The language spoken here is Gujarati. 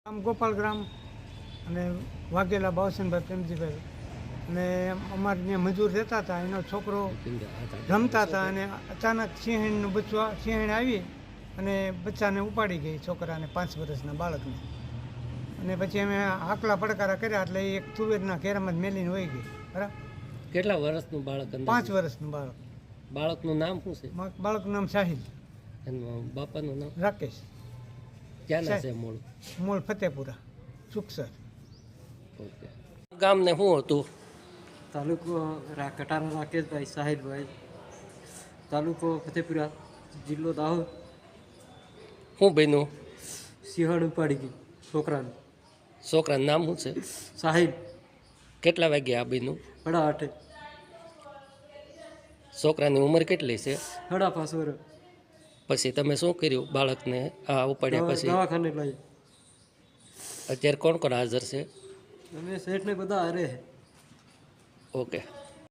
આમ ગોપાલગ્રામ અને વાઘેલા બાવસનભાઈ પ્રેમજીભાઈ અને અમારે ત્યાં મજૂર રહેતા હતા. એનો છોકરો રમતા હતા અને અચાનક સિંહણ આવી અને બચ્ચાને ઉપાડી ગઈ, છોકરાને 5 વર્ષના બાળકને. અને પછી અમે આકલા પડકારા કર્યા એટલે એ એક તુવેરના ઘેરામાં જ મેલીને વહી ગઈ. બરાબર. કેટલા વર્ષનું બાળક? 5 વર્ષનું બાળક. બાળકનું નામ શું છે? બાળકનું નામ સાહિલ. એનું બાપાનું નામ? રાકેશ. ક્યાંના છે મૂળ? મૂળ ફતેપુરા, સુખસર. ઓકે. ગામને શું હતું? તાલુકો કટારા રાકેશભાઈ સાહિલભાઈ, તાલુકો ફતેપુરા, જિલ્લો દાહોદ. શું બન્યું? સિંહણ ઉપાડી ગઈ છોકરાને. છોકરાનું નામ શું છે? સાહિલ. કેટલા વાગ્યા આ બન્યું? 8:30. છોકરાની ઉંમર કેટલી છે? 5.5 વર્ષ. પછી તમે શું કર્યું બાળકને આ ઉપાડ્યા પછી? દવાખાને લઈ. અત્યારે કોણ કોણ હાજર છે? અમે શેઠને બધા હારે. ઓકે.